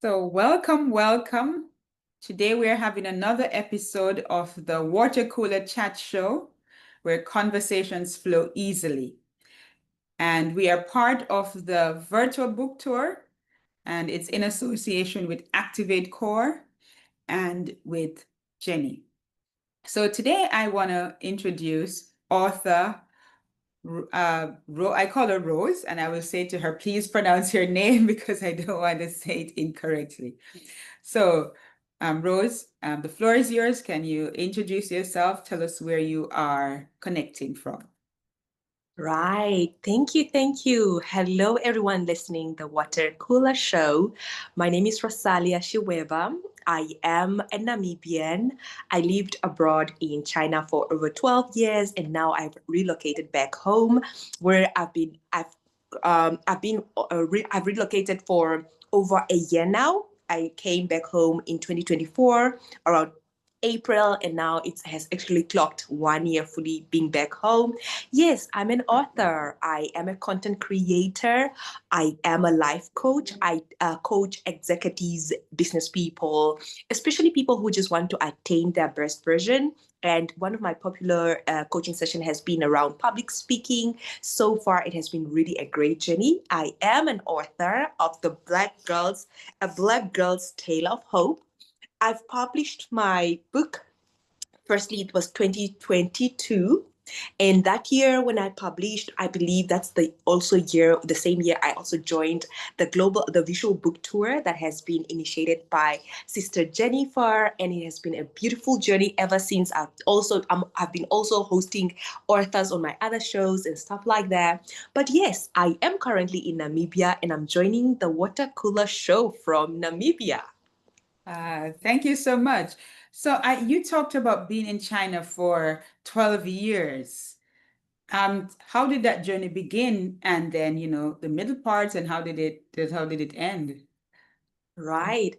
So, welcome, welcome. Today we are having another episode of the Water Cooler Chat Show where conversations flow easily. And we are part of the virtual book tour, and it's in association with Activate Core and with Jenny. So, today I want to introduce author I call her Rose, and I will say to her, please pronounce your name because I don't want to say it incorrectly. So, Rose, the floor is yours. Can you introduce yourself? Tell us where you are connecting from. Right. Thank you. Thank you. Hello, everyone listening the Water Cooler Show. My name is Rosalia Shiweva. I am a Namibian. I lived abroad in China for over 12 years, and now I've relocated back home, where I've relocated for over a year now. I came back home in 2024 around April, and now it has actually clocked 1 year fully being back home. Yes, I'm an author. I am a content creator. I am a life coach. I coach executives, business people, especially people who just want to attain their best version. And one of my popular coaching session has been around public speaking. So far, it has been really a great journey. I am an author of A Black Girl's Tale of Hope. I've published my book. Firstly, it was 2022. And that year when I published, I believe that's the same year I also joined the visual book tour that has been initiated by Sister Jennifer. And it has been a beautiful journey ever since. I've been also hosting authors on my other shows and stuff like that. But yes, I am currently in Namibia and I'm joining the Water Cooler Show from Namibia. Thank you so much. So, you talked about being in China for 12 years. How did that journey begin? And then, the middle parts, and how did it end? Right.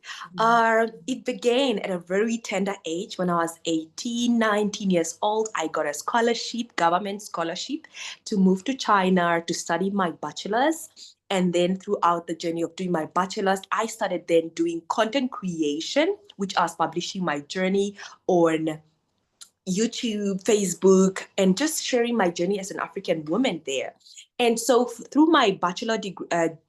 It began at a very tender age when I was 18, 19 years old. I got a scholarship, government scholarship, to move to China to study my bachelor's. And then throughout the journey of doing my bachelor's, I started then doing content creation, which I was publishing my journey on YouTube, Facebook, and just sharing my journey as an African woman there. And so through my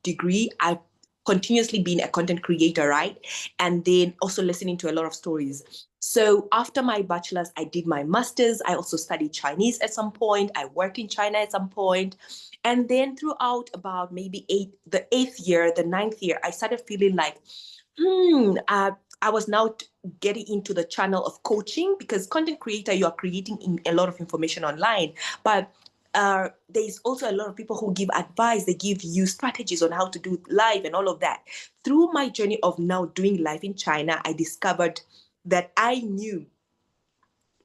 degree, I've continuously been a content creator, right? And then also listening to a lot of stories. So after my bachelor's, I did my master's. I also studied Chinese at some point. I worked in China at some point. And then throughout about maybe the eighth year, the ninth year, I started feeling like, I was now getting into the channel of coaching because content creator, you are creating a lot of information online, but there's also a lot of people who give advice. They give you strategies on how to do live and all of that. Through my journey of now doing live in China, I discovered that I knew,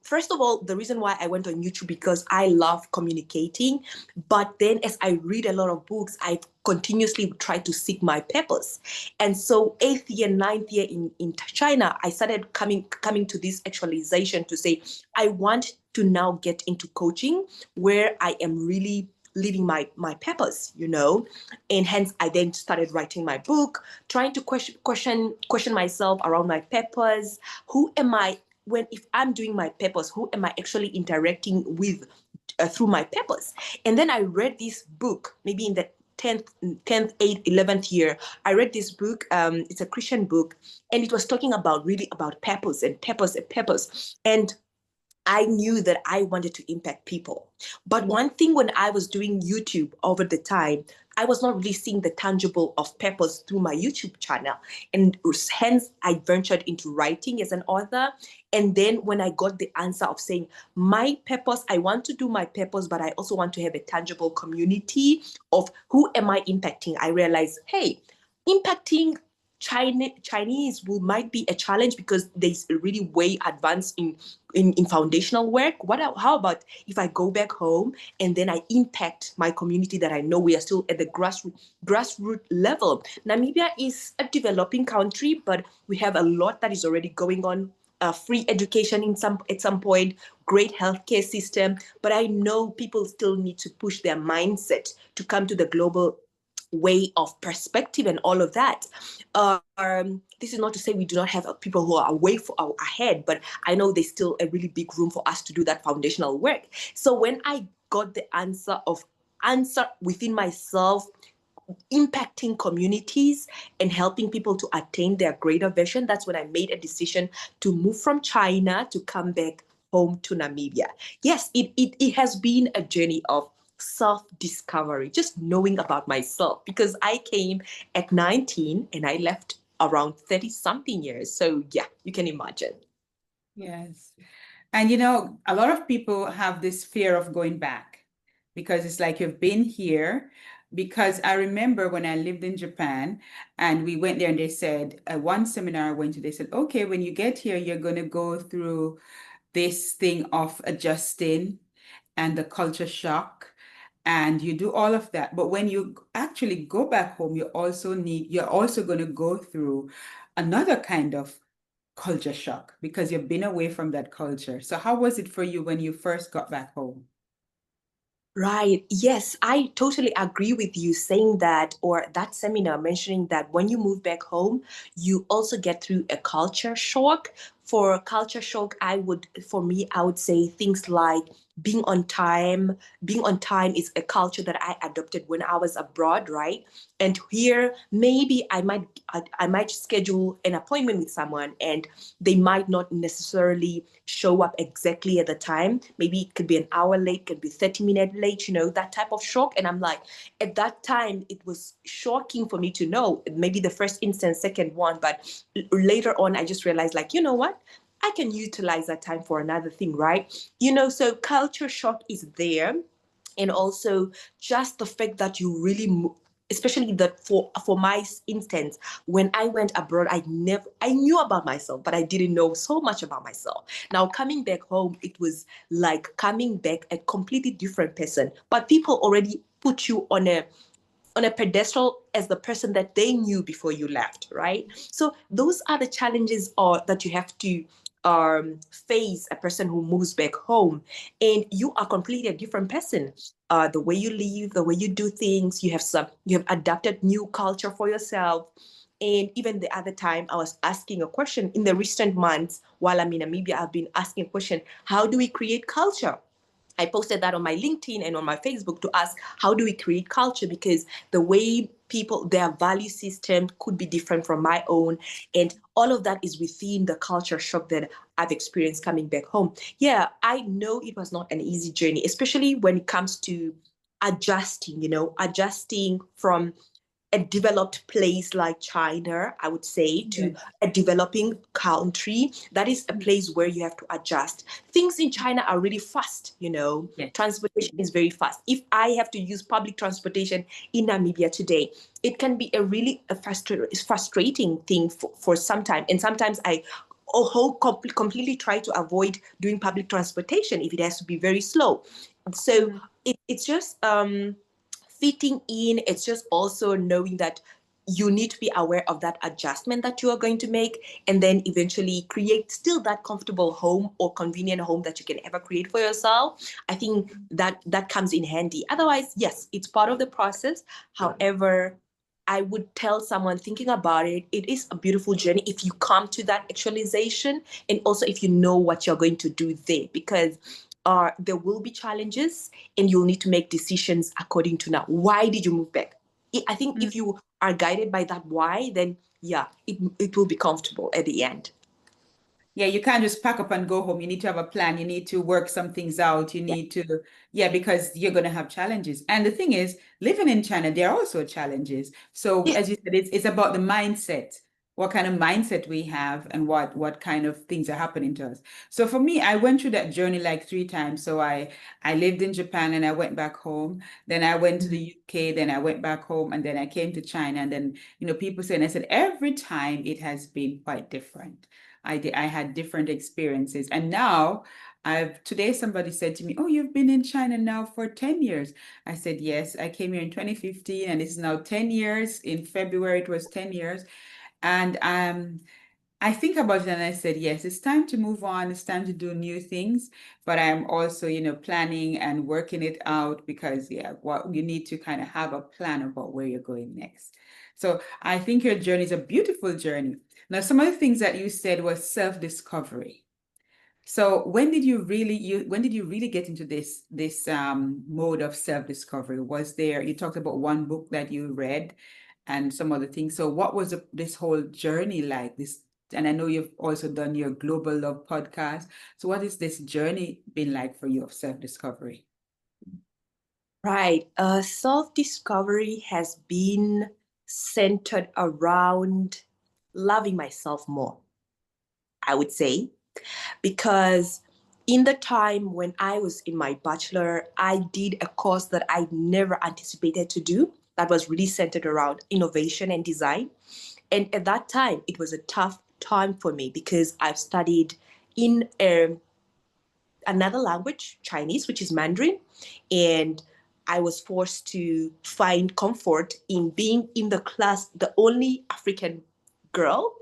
first of all, the reason why I went on YouTube because I love communicating. But then as I read a lot of books, I continuously tried to seek my purpose. And so eighth year, ninth year in China, I started coming to this actualization to say, I want to now get into coaching where I am really living my purpose, and hence I then started writing my book, trying to question myself around my purpose. Who am I? If I'm doing my purpose, who am I actually interacting with through my purpose? And then I read this book, maybe in the 10th, 8th, 11th year. I read this book. It's a Christian book, and it was talking about purpose and purpose and purpose. And I knew that I wanted to impact people. But one thing when I was doing YouTube over the time, I was not really seeing the tangible of purpose through my YouTube channel. And hence, I ventured into writing as an author. And then when I got the answer of saying, my purpose, I want to do my purpose, but I also want to have a tangible community of who am I impacting? I realized, hey, impacting Chinese might be a challenge because they're really way advanced in foundational work. How about if I go back home and then I impact my community that I know we are still at the grassroots level? Namibia is a developing country, but we have a lot that is already going on. Free education at some point, great healthcare system, but I know people still need to push their mindset to come to the global way of perspective and all of that. This is not to say we do not have people who are way for ahead, but I know there's still a really big room for us to do that foundational work. So when I got the answer within myself, impacting communities and helping people to attain their greater vision, that's when I made a decision to move from China to come back home to Namibia. Yes, it has been a journey of self-discovery, just knowing about myself, because I came at 19 and I left around 30 something years. So yeah, you can imagine. Yes. And a lot of people have this fear of going back because it's like you've been here. Because I remember when I lived in Japan and we went there and they said, one seminar I went to, they said, okay, when you get here, you're going to go through this thing of adjusting and the culture shock. And you do all of that. But when you actually go back home, you're also going to go through another kind of culture shock because you've been away from that culture. So how was it for you when you first got back home? Right. Yes, I totally agree with you saying that, or that seminar mentioning that when you move back home, you also get through a culture shock. For culture shock, for me, I would say things like being on time. Being on time is a culture that I adopted when I was abroad, right? And here, maybe I might schedule an appointment with someone and they might not necessarily show up exactly at the time. Maybe it could be an hour late, could be 30 minutes late, that type of shock. And I'm like, at that time, it was shocking for me to know, maybe the first instance, second one, but later on, I just realized, like, you know what? I can utilize that time for another thing, right? So culture shock is there. And also just the fact that you really especially that for my instance, when I went abroad, I knew about myself, but I didn't know so much about myself. Now coming back home, it was like coming back a completely different person, but people already put you on a pedestal as the person that they knew before you left, right? So those are the challenges that you have to face, a person who moves back home, and you are completely a different person. The way you live, the way you do things, you have adapted new culture for yourself. And even the other time, I was asking a question in the recent months while I'm in Namibia. I've been asking a question: how do we create culture? I posted that on my LinkedIn and on my Facebook to ask, how do we create culture? Because the way people, their value system could be different from my own. And all of that is within the culture shock that I've experienced coming back home. Yeah, I know it was not an easy journey, especially when it comes to adjusting from a developed place like China, I would say, to Yes. a developing country. That is a place where you have to adjust. Things in China are really fast. Yes. Transportation is very fast. If I have to use public transportation in Namibia today, it can be a really frustrating thing for some time. And sometimes I completely try to avoid doing public transportation if it has to be very slow. So it's just fitting in. It's just also knowing that you need to be aware of that adjustment that you are going to make, and then eventually create still that comfortable home or convenient home that you can ever create for yourself. I think that comes in handy. Otherwise, yes, it's part of the process. However, I would tell someone thinking about it, it is a beautiful journey if you come to that actualization, and also if you know what you're going to do there, because there will be challenges and you'll need to make decisions according to now. Why did you move back? I think if you are guided by that why, then yeah, it will be comfortable at the end. Yeah, you can't just pack up and go home. You need to have a plan. You need to work some things out. You Yeah. need to, yeah, because you're going to have challenges. And the thing is, living in China, there are also challenges. So Yeah. as you said, it's about the mindset, what kind of mindset we have and what kind of things are happening to us. So for me, I went through that journey like 3 times. So I lived in Japan and I went back home. Then I went to the UK, then I went back home, and then I came to China. And then, people say, and I said, every time it has been quite different. I had different experiences. And now today somebody said to me, "Oh, you've been in China now for 10 years." I said, "Yes, I came here in 2015 and it's now 10 years. In February, it was 10 years." And I think about it and I said, yes, it's time to move on. It's time to do new things. But I'm also, planning and working it out because, yeah, what you need to kind of have a plan about where you're going next. So I think your journey is a beautiful journey. Now, some of the things that you said was self-discovery. So when did you really get into this mode of self-discovery? Was there, you talked about one book that you read and some other things. So what was this whole journey like? And I know you've also done your Global Love podcast. So what has this journey been like for you of self-discovery? Right. Self-discovery has been centered around loving myself more, I would say, because in the time when I was in my bachelor, I did a course that I never anticipated to do that was really centered around innovation and design. And at that time, it was a tough time for me because I've studied in another language, Chinese, which is Mandarin, and I was forced to find comfort in being in the class, the only African girl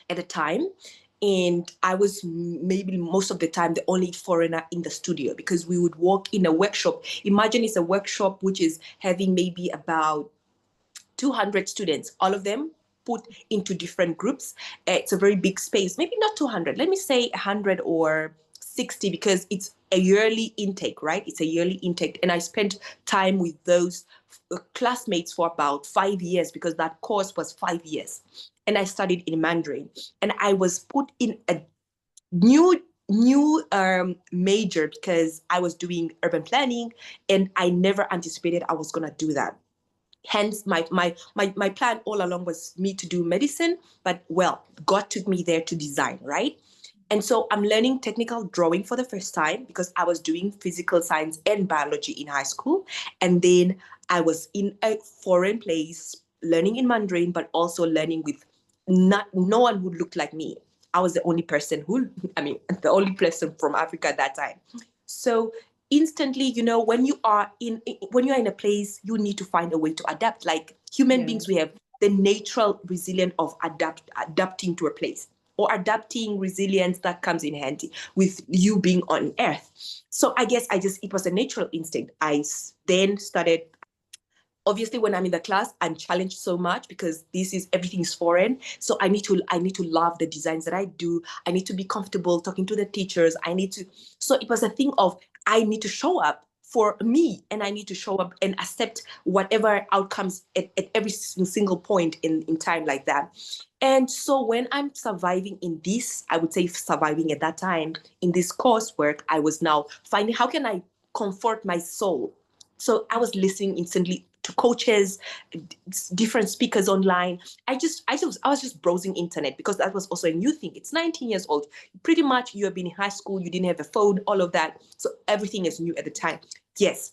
at the time. And I was maybe most of the time the only foreigner in the studio because we would work in a workshop. Imagine it's a workshop which is having maybe about 200 students, all of them put into different groups. It's a very big space, maybe not 200, let me say 100 or 60 because it's a yearly intake, right? It's a yearly intake. And I spent time with those classmates for about 5 years because that course was 5 years. And I studied in Mandarin. And I was put in a new major because I was doing urban planning and I never anticipated I was going to do that. Hence my plan all along was me to do medicine, but well, God took me there to design, right? And so I'm learning technical drawing for the first time because I was doing physical science and biology in high school. And then I was in a foreign place learning in Mandarin, but also learning with no one who looked like me. I was the only person the only person from Africa at that time. So instantly, when you're in a place, you need to find a way to adapt. Like human beings, we have the natural resilience of adapting to a place or adapting resilience that comes in handy with you being on earth. So I guess it was a natural instinct. I then started, obviously when I'm in the class, I'm challenged so much because everything is foreign. So I need to love the designs that I do. I need to be comfortable talking to the teachers. So it was a thing of, I need to show up for me and I need to show up and accept whatever outcomes at every single point in time like that. And so when I'm surviving in this, I would say surviving at that time in this coursework, I was now finding how can I comfort my soul. So I was listening instantly to coaches, different speakers online. I was just browsing internet because that was also a new thing. It's 19 years old. Pretty much you have been in high school, you didn't have a phone, all of that. So everything is new at the time. Yes.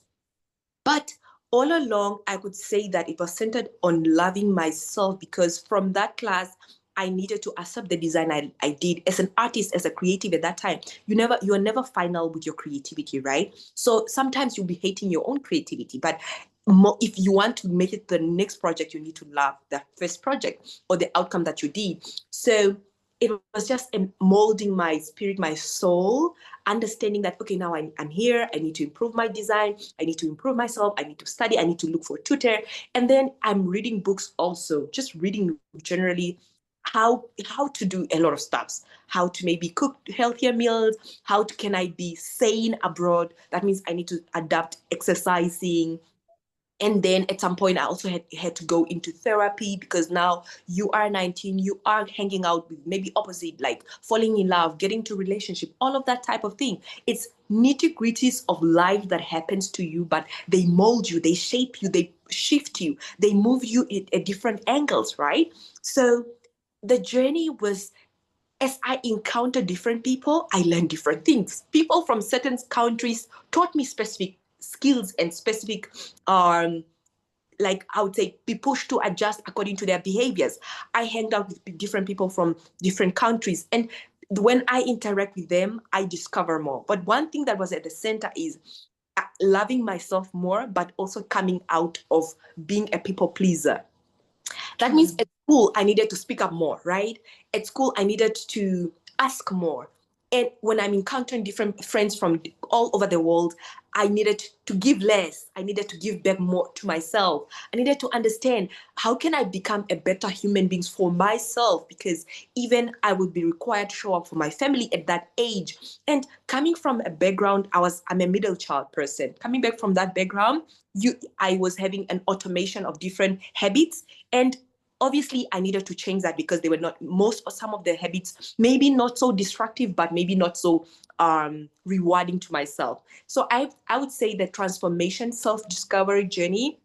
But all along, I could say that it was centered on loving myself because from that class, I needed to accept the design I did as an artist, as a creative at that time. You're never final with your creativity, right? So sometimes you'll be hating your own creativity, but if you want to make it the next project, you need to love the first project or the outcome that you did. So it was just molding my spirit, my soul, understanding that, okay, now I'm here, I need to improve my design, I need to improve myself, I need to study, I need to look for a tutor. And then I'm reading books also, just reading generally how to do a lot of stuff, how to maybe cook healthier meals, can I be sane abroad. That means I need to adapt exercising. And then at some point, I also had to go into therapy because now you are 19, you are hanging out with maybe opposite, like falling in love, getting to relationship, all of that type of thing. It's nitty-gritties of life that happens to you, but they mold you, they shape you, they shift you, they move you at different angles, right? So the journey was, as I encountered different people, I learned different things. People from certain countries taught me specific skills and specific like I would say, be pushed to adjust according to their behaviors. I hang out with different people from different countries. And when I interact with them, I discover more. But one thing that was at the center is loving myself more, but also coming out of being a people pleaser. That means school, I needed to speak up more, right? At school, I needed to ask more. And when I'm encountering different friends from all over the world, I needed to give less. I needed to give back more to myself. I needed to understand how can I become a better human being for myself, because even I would be required to show up for my family at that age. And coming from a background, I'm a middle child person. Coming back from that background, I was having an automation of different habits, and obviously I needed to change that because they were not most or some of the habits maybe not so destructive, but maybe not so rewarding to myself. So I would say the transformation self-discovery journey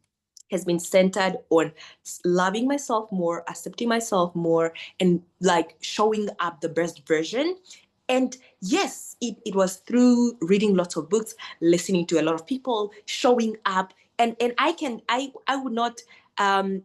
has been centered on loving myself more, accepting myself more, and like showing up the best version. And yes, it was through reading lots of books, listening to a lot of people, showing up. And I would not,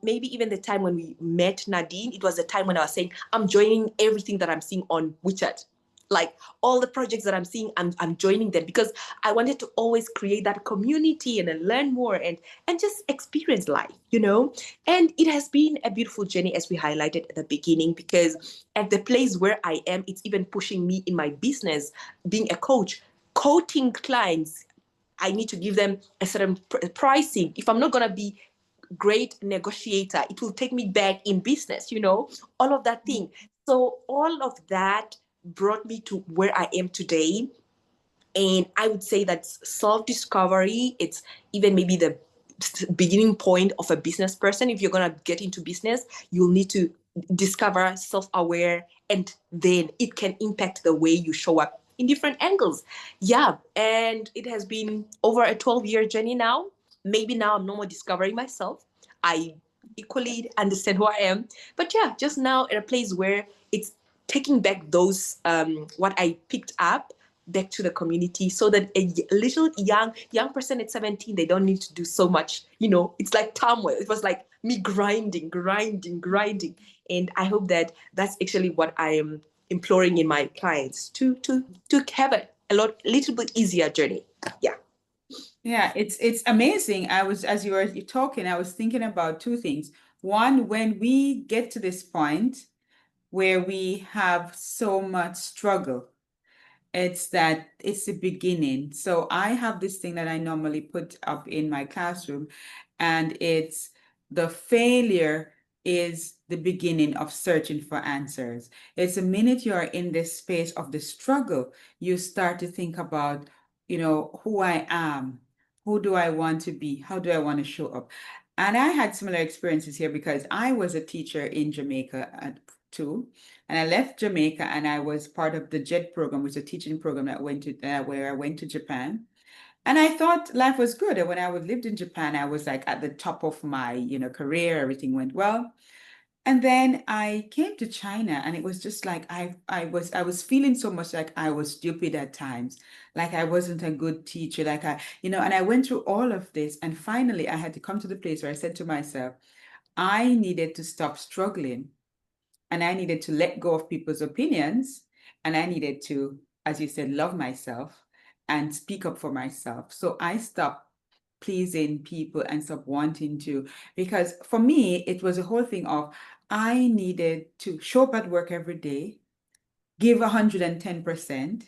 maybe even the time when we met Nadine, it was the time when I was saying, I'm joining everything that I'm seeing on WeChat. Like all the projects that I'm seeing, I'm joining them because I wanted to always create that community and then learn more and just experience life, you know. And it has been a beautiful journey, as we highlighted at the beginning, because at the place where I am, it's even pushing me in my business, being a coach, coaching clients. I need to give them a certain pricing. If I'm not going to be great negotiator, it will take me back in business, you know, all of that thing. So all of that brought me to where I am today. And I would say that self-discovery, it's even maybe the beginning point of a business person. If you're going to get into business, you'll need to discover self-aware, and then it can impact the way you show up in different angles. Yeah, and it has been over a 12-year journey now. Maybe now I'm no more discovering myself. I equally understand who I am. But yeah, just now at a place where it's taking back those what I picked up back to the community, so that a little young person at 17, they don't need to do so much, you know. It's like turmoil. It was like me grinding, and I hope that that's actually what I am imploring in my clients, to have a little bit easier journey. Yeah. Yeah, it's amazing. I was, as you were talking, I was thinking about two things. One, when we get to this point where we have so much struggle, it's that it's the beginning. So I have this thing that I normally put up in my classroom, and it's the failure is the beginning of searching for answers. It's the minute you are in this space of the struggle, you start to think about, who I am, who do I want to be, how do I want to show up. And I had similar experiences here because I was a teacher in Jamaica too. And I left Jamaica and I was part of the JET program, which is a teaching program that went to where I went to Japan. And I thought life was good. And when I lived in Japan, I was like at the top of my, career. Everything went well. And then I came to China and it was just like I was feeling so much like I was stupid at times, like I wasn't a good teacher, like and I went through all of this. And finally I had to come to the place where I said to myself, I needed to stop struggling and I needed to let go of people's opinions. And I needed to, as you said, love myself and speak up for myself. So I stopped pleasing people and stopped wanting to, because for me, it was a whole thing of I needed to show up at work every day, give 110%.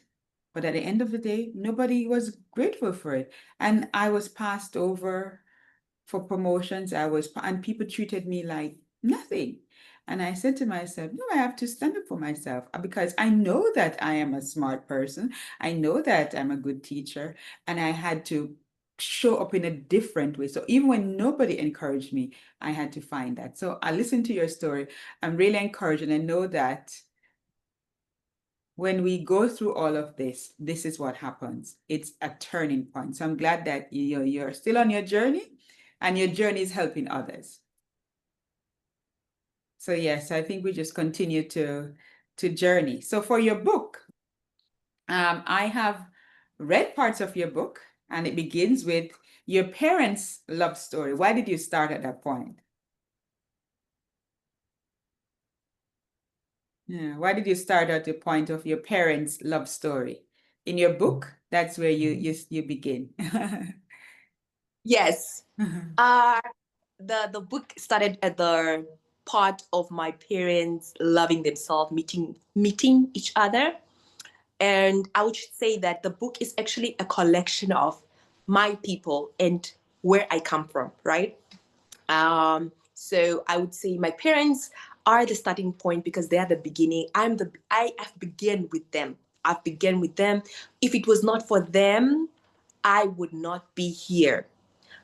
But at the end of the day, nobody was grateful for it. And I was passed over for promotions. And people treated me like nothing. And I said to myself, no, I have to stand up for myself because I know that I am a smart person. I know that I'm a good teacher, and I had to show up in a different way. So even when nobody encouraged me, I had to find that. So I listened to your story. I'm really encouraged, and I know that when we go through all of this, this is what happens. It's a turning point. So I'm glad that you're still on your journey and your journey is helping others. So yes, I think we just continue to journey. So for your book, I have read parts of your book, and it begins with your parents' love story. Why did you start at that point? Yeah, why did you start at the point of your parents' love story? In your book, that's where you begin. Yes. uh the book started at the part of my parents loving themselves, meeting each other. And I would say that the book is actually a collection of my people and where I come from, right? So I would say my parents are the starting point because they are the beginning. I have begun with them. I've begun with them. If it was not for them, I would not be here.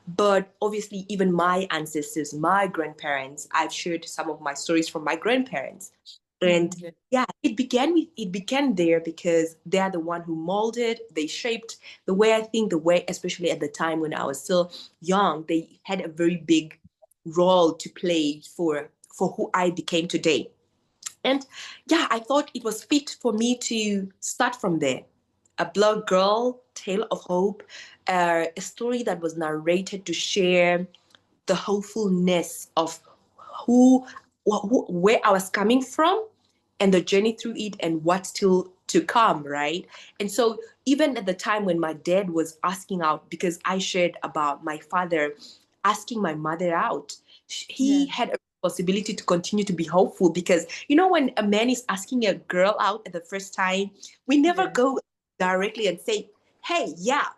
But obviously, even my ancestors, my grandparents, I've shared some of my stories from my grandparents. And Mhm. yeah, it began there because they are the one who molded, they shaped the way I think, the way, especially at the time when I was still young, they had a very big role to play for who I became today. And yeah, I thought it was fit for me to start from there. A blog girl, tale of hope, a story that was narrated to share the hopefulness of who, where I was coming from and the journey through it and what's still to come, right? And so even at the time when my dad was asking out, because I shared about my father asking my mother out, he Yeah. had a possibility to continue to be hopeful because when a man is asking a girl out at the first time, we never Yeah. go directly and say, hey, yeah,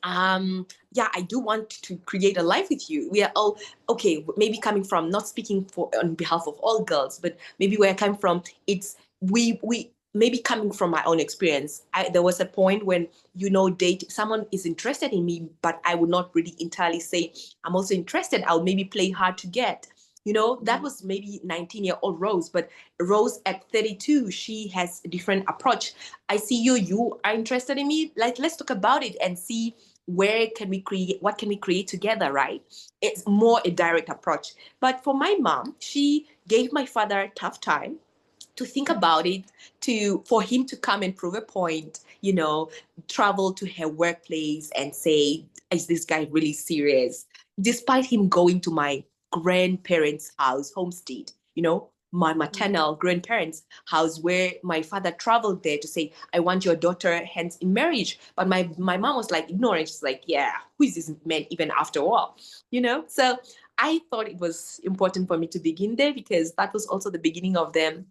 I do want to create a life with you. We are all okay, maybe coming from, not speaking for on behalf of all girls, but maybe where I come from, it's we maybe coming from my own experience. There was a point when date someone is interested in me, but I would not really entirely say I'm also interested. I'll maybe play hard to get. That Mhm. was maybe 19-year-old Rose, but Rose at 32, she has a different approach. I see you are interested in me. Like, let's talk about it and see where can we create, what can we create together, right? It's more a direct approach. But for my mom, she gave my father a tough time to think about it, to for him to come and prove a point, travel to her workplace and say, is this guy really serious? Despite him going to my grandparents' house, homestead, my maternal grandparents' house, where my father traveled there to say, I want your daughter hands in marriage. But my mom was like ignorant. She's like, yeah, who is this man even after all? So I thought it was important for me to begin there because that was also the beginning of them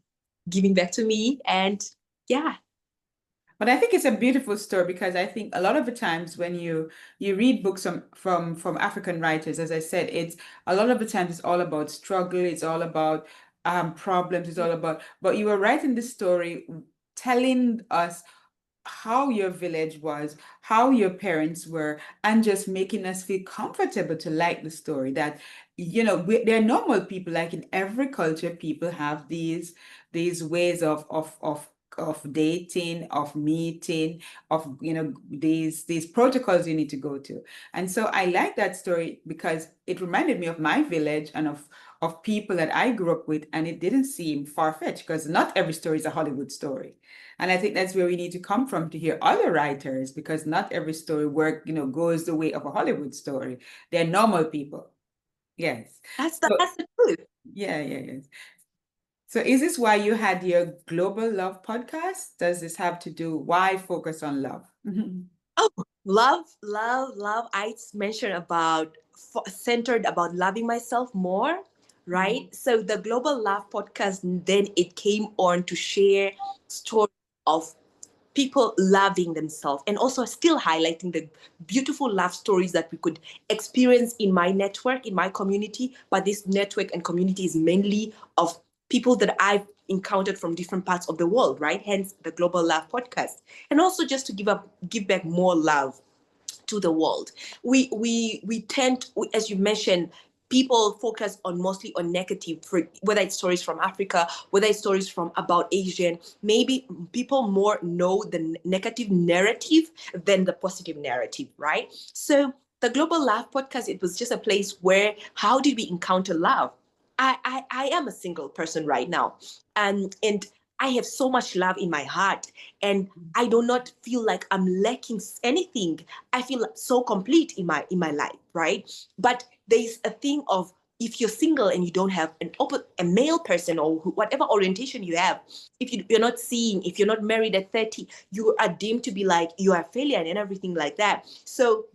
giving back to me. And yeah, But I think it's a beautiful story because I think a lot of the times when you read books from African writers, as I said, it's a lot of the times it's all about struggle, it's all about problems, it's all about. But you were writing this story, telling us how your village was, how your parents were, and just making us feel comfortable to like the story. That they're normal people. Like in every culture, people have these ways of dating, of meeting, of these protocols you need to go to. And so I like that story because it reminded me of my village and of people that I grew up with, and it didn't seem far-fetched because not every story is a Hollywood story. And I think that's where we need to come from to hear other writers, because not every story goes the way of a Hollywood story. They're normal people. Yes. that's the So that's the truth. yeah, yeah, yes. So is this why you had your Global Love podcast? Does this have to do why focus on love? Oh, love. I mentioned about centered about loving myself more, Mhm. right? So the Global Love podcast, then it came on to share stories of people loving themselves and also still highlighting the beautiful love stories that we could experience in my network, in my community. But this network and community is mainly of people that I've encountered from different parts of the world, right? Hence the Global Love podcast. And also just to give back more love to the world. We tend, as you mentioned, people focus on mostly on negative, for whether it's stories from Africa, whether it's stories from about Asian. Maybe people more know the negative narrative than the positive narrative, right? So the Global Love podcast, it was just a place where how did we encounter love? I am a single person right now, and I have so much love in my heart, and I do not feel like I'm lacking anything. I feel so complete in my life, right? But there's a thing of, if you're single and you don't have a male person or whatever orientation you have, if you're not seeing, if you're not married at 30, you are deemed to be like you are a failure and everything like that. So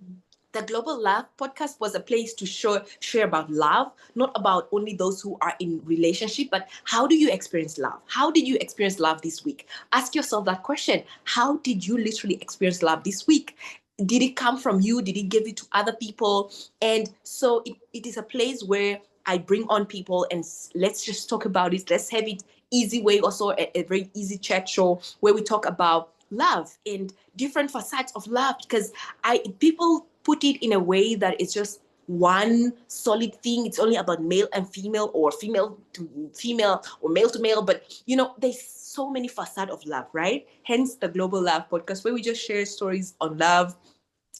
the Global Love podcast was a place to share about love, not about only those who are in relationship, but how do you experience love? How did you experience love this week? Ask yourself that question. How did you literally experience love this week? Did it come from you? Did it give it to other people? And so it is a place where I bring on people and let's just talk about it. Let's have it easy way, also a very easy chat show where we talk about love and different facets of love, because I people put it in a way that it's just one solid thing. It's only about male and female, or female to female, or male to male. But there's so many facets of love, right? Hence the Global Love podcast, where we just share stories on love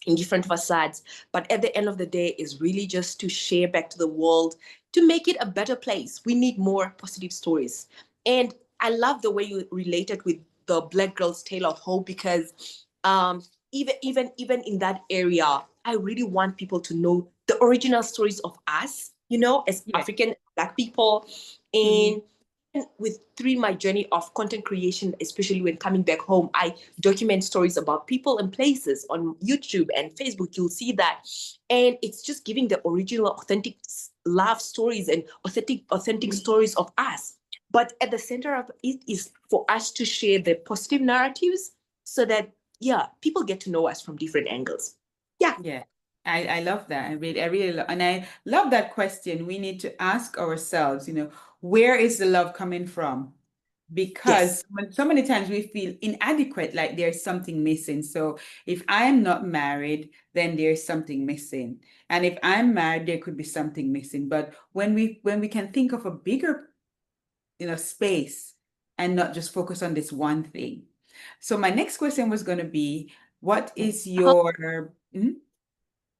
in different facades. But at the end of the day, is really just to share back to the world to make it a better place. We need more positive stories. And I love the way you related with the Black Girl's Tale of Hope, because even in that area, I really want people to know the original stories of us, as Yeah. African Black people. Mhm. And with through my journey of content creation, especially when coming back home, I document stories about people and places on YouTube and Facebook. You'll see that, and it's just giving the original, authentic love stories and authentic stories of us. But at the center of it is for us to share the positive narratives, so that people get to know us from different angles. Yeah. Yeah, I love that. I really love, and I love that question. We need to ask ourselves, where is the love coming from? Yes. Because so many times we feel inadequate, like there's something missing. So if I'm not married, then there's something missing. And if I'm married, there could be something missing. But when we can think of a bigger, space and not just focus on this one thing. So my next question was going to be, what is Hold your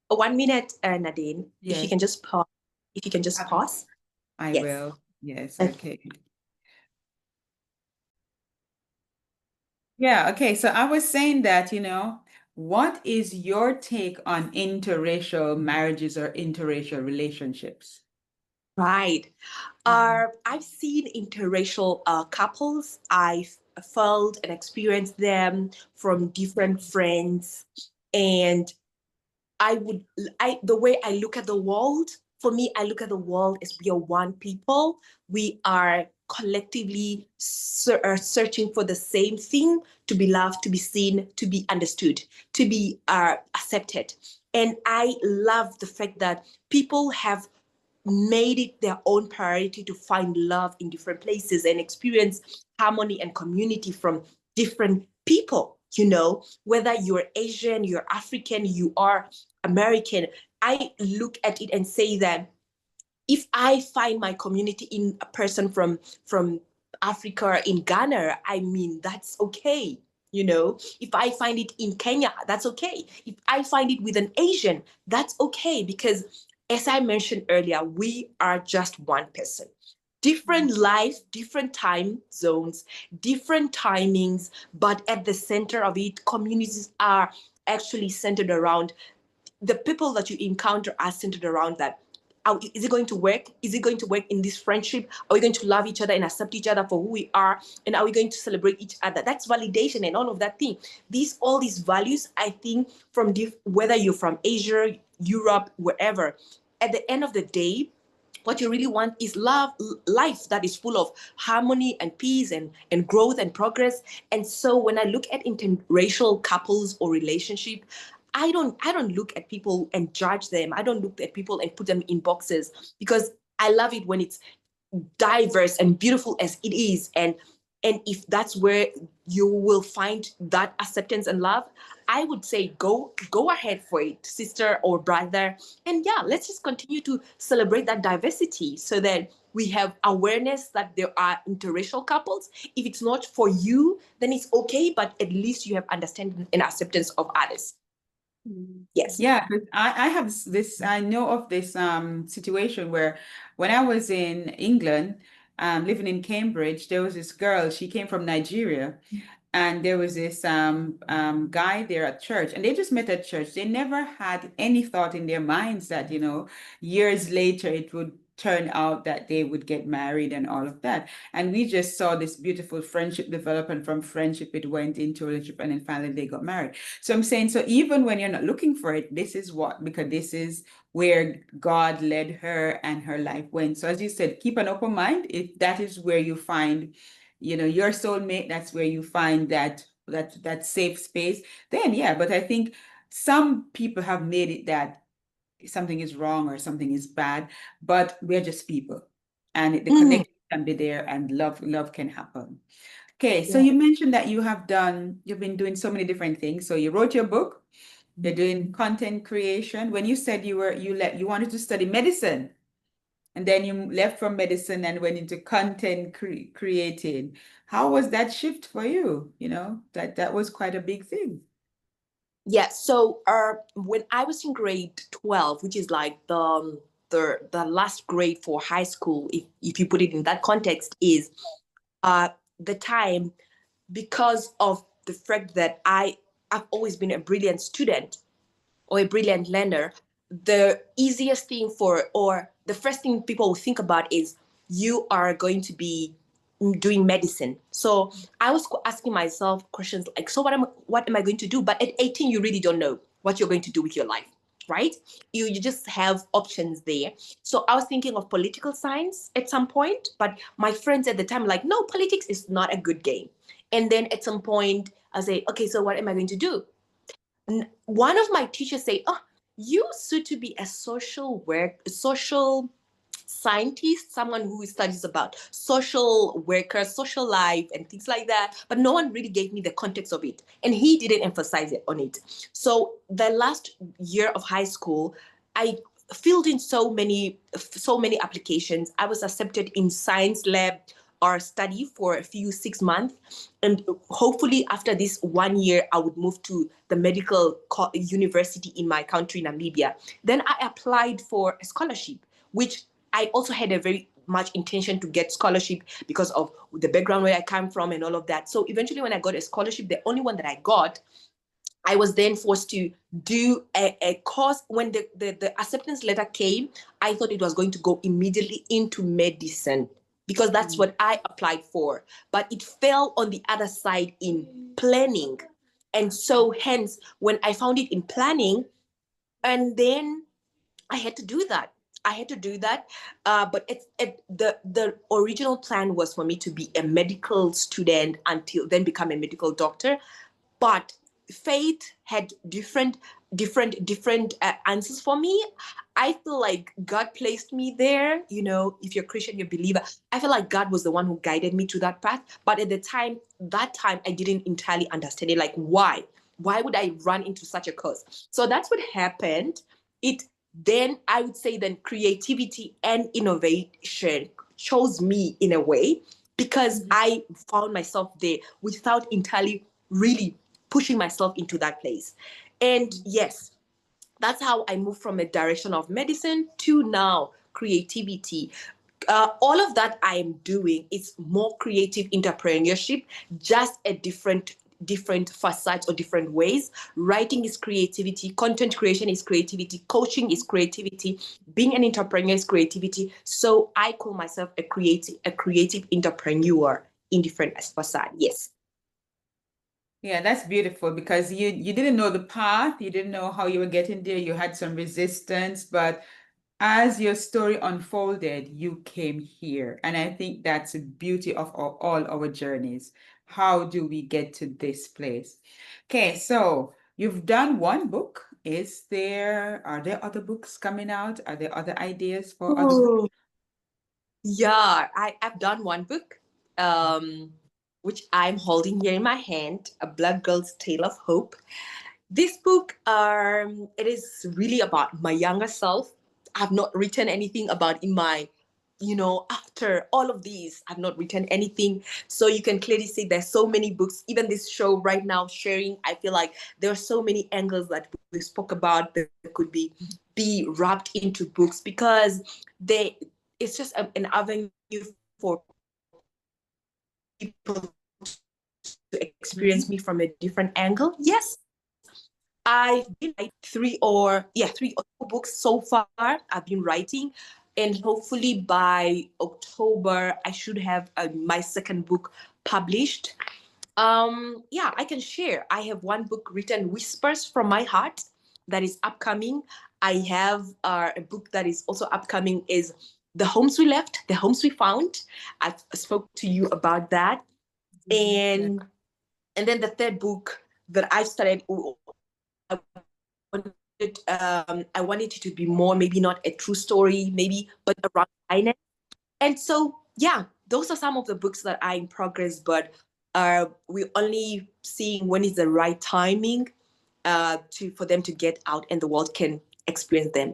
1 minute, Nadine. If you yes. can just pause. If you can just Okay. pause. I Yes. will. Yes, Okay. okay. Yeah, okay. So I was saying that, what is your take on interracial marriages or interracial relationships? Right. Mhm. I've seen interracial couples. I've felt and experienced them from different friends. And I would, the way I look at the world, for me, I look at the world as we are one people. We are collectively searching for the same thing: to be loved, to be seen, to be understood, to be accepted. And I love the fact that people have made it their own priority to find love in different places and experience harmony and community from different people. Whether you're Asian, you're African, you are American, I look at it and say that if I find my community in a person from Africa, in Ghana, I mean, that's okay. If I find it in Kenya, that's okay. If I find it with an Asian, that's okay, because as I mentioned earlier, we are just one person. Different life, different time zones, different timings, but at the center of it, communities are actually centered around the people that you encounter, are centered around that. Is it going to work? Is it going to work in this friendship? Are we going to love each other and accept each other for who we are? And are we going to celebrate each other? That's validation and all of that thing. All these values, I think, from whether you're from Asia, Europe, wherever, at the end of the day, what you really want is love, life that is full of harmony and peace and growth and progress. And so when I look at interracial couples or relationship, I don't look at people and judge them. I don't look at people and put them in boxes, because I love it when it's diverse and beautiful as it is. And if that's where you will find that acceptance and love, I would say go ahead for it, sister or brother. And yeah, let's just continue to celebrate that diversity, so that we have awareness that there are interracial couples. If it's not for you, then it's okay, but at least you have understanding and acceptance of others. Yes. Yeah, but I have this, I know of this situation where when I was in England, living in Cambridge, there was this girl, she came from Nigeria, and there was this guy there at church, and they just met at church. They never had any thought in their minds that, years later it would turn out that they would get married and all of that. And we just saw this beautiful friendship develop, and from friendship it went into a relationship, and then finally they got married. So I'm saying, so even when you're not looking for it, this is what, because this is where God led her and her life went. So as you said, keep an open mind. If that is where you find, your soulmate, that's where you find that safe space, then yeah. But I think some people have made it that something is wrong or something is bad, but we're just people, and the Mm, connection can be there, and love can happen. Okay, so yeah. you mentioned that you've been doing so many different things. So you wrote your book, you're doing content creation. When you said you wanted to study medicine, and then you left from medicine and went into content creating. How was that shift for you? That was quite a big thing. Yeah, so when I was in grade 12, which is like the last grade for high school, if you put it in that context, is the time, because of the fact that I've always been a brilliant student or a brilliant learner, the easiest thing or the first thing people will think about is you are going to be doing medicine. So I was asking myself questions like, so what am I going to do? But at 18, you really don't know what you're going to do with your life, right? You just have options there. So I was thinking of political science at some point, but my friends at the time were like, no, politics is not a good game. And then at some point I say, okay, so what am I going to do? One of my teachers say, oh, you suit to be a social scientist, someone who studies about social workers, social life, and things like that. But no one really gave me the context of it, and he didn't emphasize it on it. So the last year of high school, I filled in so many applications. I was accepted in science lab or study for a few 6 months, and hopefully after this 1 year I would move to the medical university in my country, Namibia. Then I applied for a scholarship, which I also had a very much intention to get scholarship because of the background where I come from and all of that. So eventually when I got a scholarship, the only one that I got, I was then forced to do a course. When the acceptance letter came, I thought it was going to go immediately into medicine because that's what I applied for. But it fell on the other side in planning. And so hence, when I found it in planning, and then I had to do that. I had to do that, but the original plan was for me to be a medical student until then become a medical doctor. But fate had different answers for me. I feel like God placed me there. If you're Christian, you're a believer. I feel like God was the one who guided me to that path. But at that time, I didn't entirely understand it. Like, why? Why would I run into such a course? So that's what happened. It then I would say then creativity and innovation chose me in a way because I found myself there without entirely really pushing myself into that place. And yes, that's how I moved from a direction of medicine to now creativity. All of that I am doing is more creative entrepreneurship, just a different facets or different ways. Writing is creativity, content creation is creativity, coaching is creativity, being an entrepreneur is creativity. So I call myself a creative entrepreneur in different facets. Yes. Yeah, that's beautiful, because you didn't know the path, you didn't know how you were getting there, you had some resistance, but as your story unfolded, you came here. And I think that's the beauty of all our journeys. How do we get to this place? Okay, so you've done one book. Are there other books coming out? Are there other ideas for other books? Oh, yeah, I've done one book, um, which I'm holding here in my hand, A Black Girl's Tale of Hope. This book, it is really about my younger self. I've not written anything about in my, after all of these, I've not written anything. So you can clearly see there's so many books. Even this show right now, sharing, I feel like there are so many angles that we spoke about that could be wrapped into books because it's just an avenue for people to experience me from a different angle. Yes, I've been three or four books so far. I've been writing. And hopefully by October, I should have my second book published. Yeah, I can share. I have one book written, Whispers from My Heart, that is upcoming. I have a book that is also upcoming, is The Homes We Left, The Homes We Found. I spoke to you about that. And then the third book that I started, I wanted it to be more, maybe not a true story, maybe, but around finance. And so, yeah, those are some of the books that are in progress, but we're only seeing when is the right timing for them to get out and the world can experience them.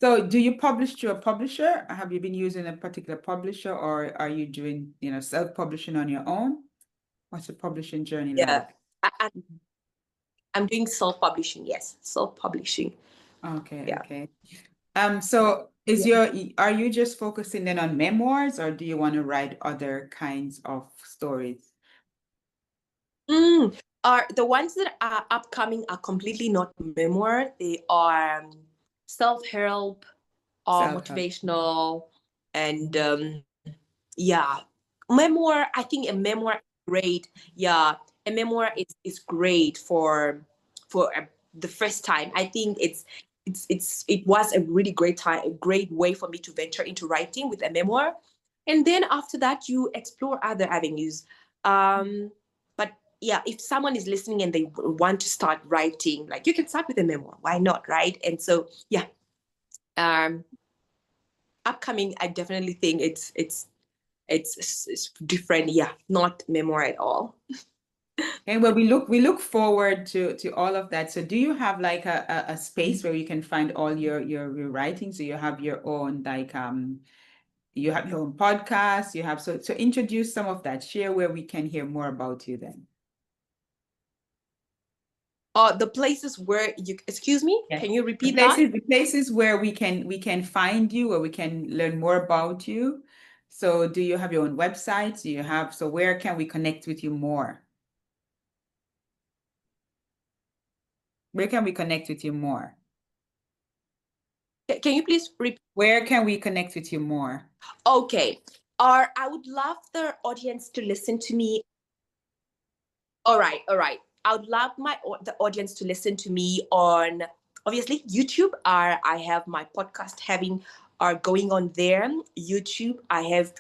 So do you publish to a publisher? Have you been using a particular publisher, or are you doing, self-publishing on your own? What's the publishing journey Yeah, like? I'm doing self-publishing. Yes, self-publishing. Okay, Yeah. okay. So are you just focusing then on memoirs, or do you want to write other kinds of stories? Are the ones that are upcoming are completely not memoir. They are self-help or Self-help. motivational, and yeah, memoir. I think a memoir is great. Yeah, a memoir is great for the first time. I think it was a really great time, a great way for me to venture into writing with a memoir, and then after that you explore other avenues. But yeah, if someone is listening and they want to start writing, like, you can start with a memoir. Why not, right? And so yeah, um, upcoming, I definitely think it's different. Yeah, not memoir at all. And well, we look forward to all of that. So do you have like a space where you can find all your writings? So you have your own, like, you have your own podcast, you have, so introduce some of that, share where we can hear more about you then. The places where you, excuse me, Yeah. can you The repeat that? places, the places where we can find you, or we can learn more about you. So do you have your own website? So where can we connect with you more? Where can we connect with you more? Can you please repeat? Where can we connect with you more? Okay. Or I would love the audience to listen to me. All right, all right. I would love the audience to listen to me on, obviously, YouTube. I have my podcast having are going on there. YouTube, I have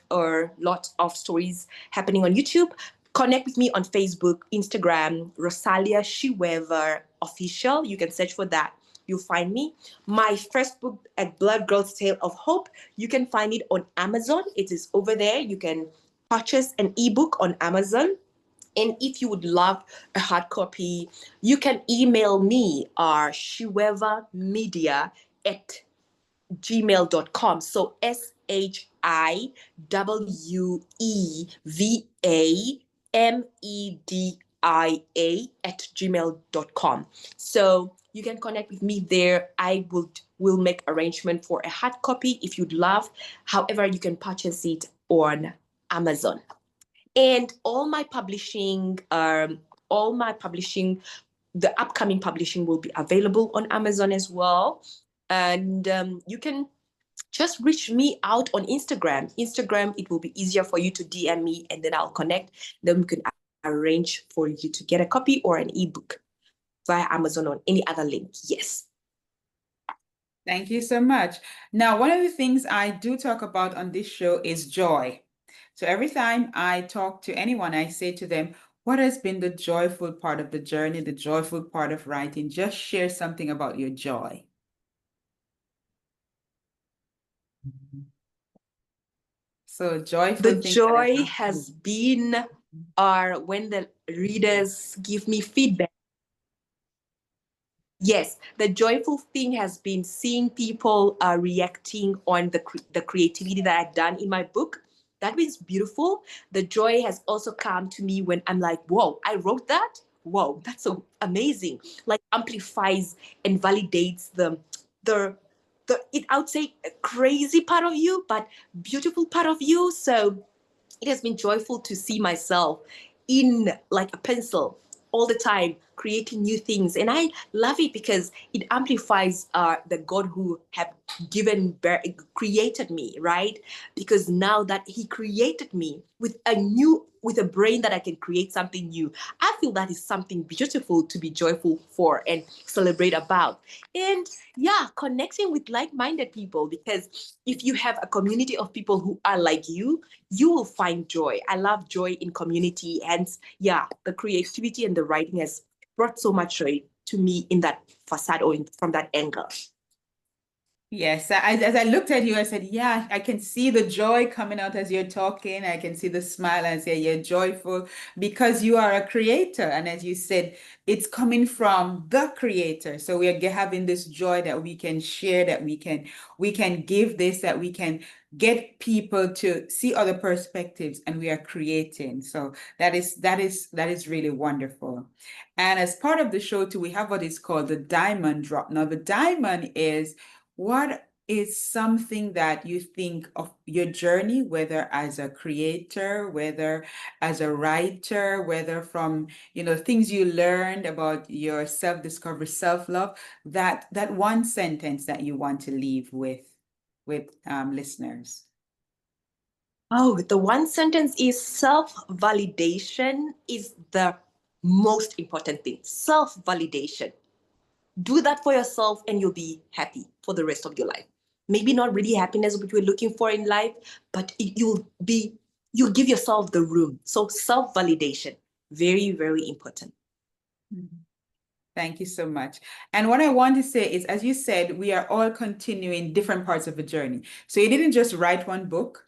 lots of stories happening on YouTube. Connect with me on Facebook, Instagram, Rosalia Shiweva official. You can search for that. You'll find me. My first book, A Blood Girl's Tale of Hope, you can find it on Amazon. It is over there. You can purchase an ebook on Amazon. And if you would love a hard copy, you can email me, Shiweva Media at gmail.com. So SHIWEVAMEDIA at gmail.com. So you can connect with me there. I will make arrangement for a hard copy if you'd love. However, you can purchase it on Amazon. And all my publishing, the upcoming publishing will be available on Amazon as well. And you can just reach me out on Instagram. Instagram, it will be easier for you to DM me, and then I'll connect. Then we can arrange for you to get a copy or an ebook via Amazon or any other link. Yes. Thank you so much. Now, one of the things I do talk about on this show is joy. So every time I talk to anyone, I say to them, what has been the joyful part of the journey, the joyful part of writing? Just share something about your joy. So The joyful things that have joy has happened. been when the readers give me feedback. Yes, the joyful thing has been seeing people reacting on the creativity that I've done in my book. That means beautiful. The joy has also come to me when I'm like, whoa, I wrote that. Whoa, that's so amazing. Like, amplifies and validates the I would say a crazy part of you, but beautiful part of you. So it has been joyful to see myself in like a pencil all the time, creating new things. And I love it because it amplifies the God who have created me, right? Because now that he created me with a brain that I can create something new, I feel that is something beautiful to be joyful for and celebrate about. And yeah, connecting with like-minded people, because if you have a community of people who are like you will find joy. I love joy in community. And yeah, the creativity and the writing has brought so much joy to me in that facade or from that angle. Yes, as I looked at you, I said, yeah, I can see the joy coming out as you're talking. I can see the smile and say you're joyful because you are a creator. And as you said, it's coming from the creator. So we are having this joy that we can share, that we can give this, that we can get people to see other perspectives, and we are creating. So that is really wonderful. And as part of the show too, we have what is called the diamond drop. Now, the diamond is what is something that you think of your journey, whether as a creator, whether as a writer, whether from, things you learned about your self-discovery, self-love, that one sentence that you want to leave with listeners? Oh, the one sentence is self-validation is the most important thing. Self-validation. Do that for yourself and you'll be happy for the rest of your life. Maybe not really happiness which we're looking for in life, but you'll give yourself the room. So self-validation, very, very important. Thank you so much. And what I want to say is, as you said, we are all continuing different parts of a journey. So you didn't just write one book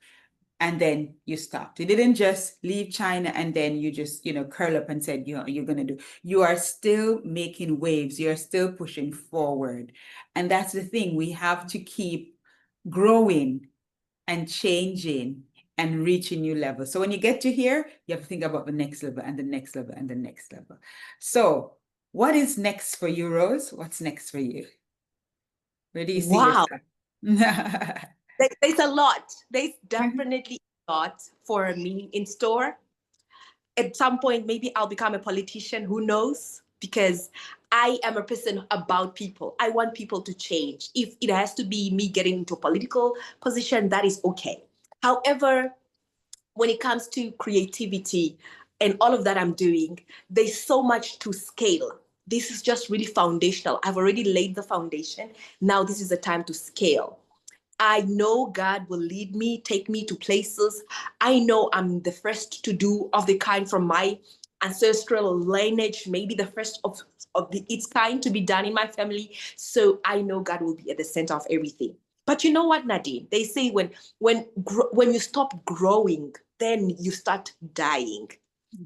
and then you stopped. You didn't just leave China and then you just, curl up and said, you're going to do. You are still making waves. You're still pushing forward. And that's the thing. We have to keep growing and changing and reaching new levels. So when you get to here, you have to think about the next level and the next level and the next level. So what is next for you, Rose? What's next for you? Where do you see Wow. yourself? There's a lot. There's definitely a lot for me in store. At some point, maybe I'll become a politician. Who knows? Because I am a person about people. I want people to change. If it has to be me getting into a political position, that is okay. However, when it comes to creativity and all of that I'm doing, there's so much to scale. This is just really foundational. I've already laid the foundation. Now this is the time to scale. I know God will lead me, take me to places. I know I'm the first to do of the kind from my ancestral lineage, maybe the first of its kind to be done in my family. So I know God will be at the center of everything. But you know what, Nadine? They say when you stop growing, then you start dying.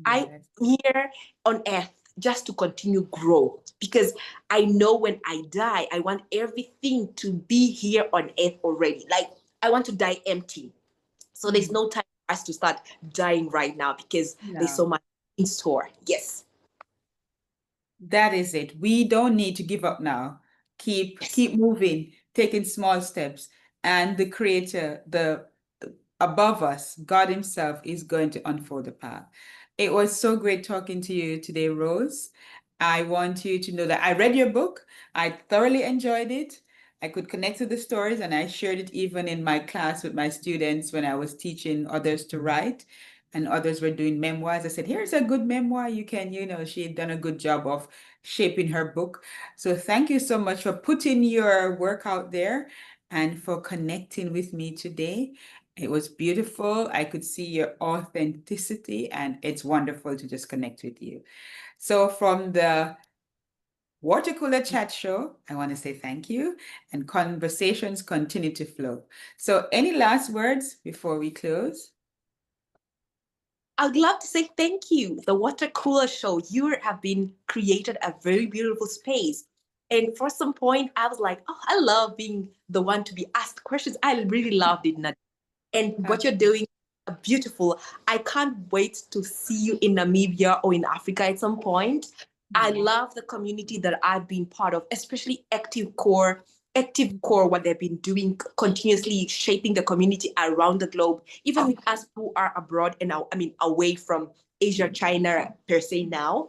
I'm Yes. here on earth just to continue grow because I know when I die, I want everything to be here on earth already. Like I want to die empty. So there's no time for us to start dying right now because there's so No. much in store. Yes. That is it. We don't need to give up now. Keep Yes. keep moving, taking small steps. And the creator, the above us, God Himself is going to unfold the path. It was so great talking to you today, Rose. I want you to know that I read your book. I thoroughly enjoyed it. I could connect to the stories, and I shared it even in my class with my students when I was teaching others to write and others were doing memoirs. I said, here's a good memoir. You can, she had done a good job of shaping her book. So thank you so much for putting your work out there and for connecting with me today. It was beautiful. I could see your authenticity, and it's wonderful to just connect with you. So from the Water Cooler Chat Show, I want to say thank you, and conversations continue to flow. So any last words before we close? I'd love to say thank you. The Water Cooler Show, you have been created a very beautiful space. And for some point, I was like, oh, I love being the one to be asked questions. I really loved it, Nadine. And what you're doing is beautiful. I can't wait to see you in Namibia or in Africa at some point. I love the community that I've been part of, especially Active Core, what they've been doing continuously, shaping the community around the globe, even with us who are abroad and now, I mean, away from Asia, China per se now.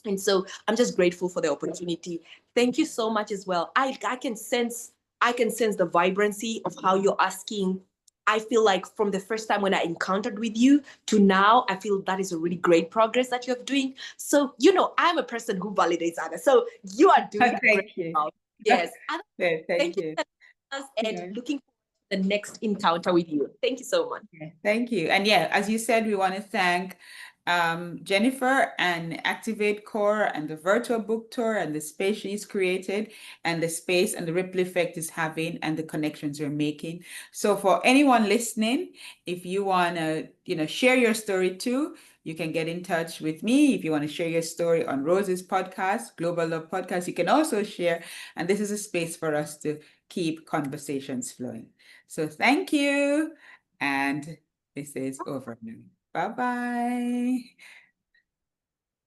And so I'm just grateful for the opportunity. Thank you so much as well. I can sense the vibrancy of how you're asking. I feel like from the first time when I encountered with you to now, I feel that is a really great progress that you're doing. So, I'm a person who validates others. So you are doing great. Thank you. Yes. And Yeah, thank thank you you. for us and Yeah. looking forward to the next encounter with you. Thank you so much. Yeah, thank you. And yeah, as you said, we want to thank Jennifer and Activate Core and the virtual book tour and the space she's created and the space and the ripple effect is having and the connections you're making. So for anyone listening, if you want to, share your story too, you can get in touch with me. If you want to share your story on Rose's podcast, Global Love Podcast, you can also share. And this is a space for us to keep conversations flowing. So thank you. And this is over now. Bye bye.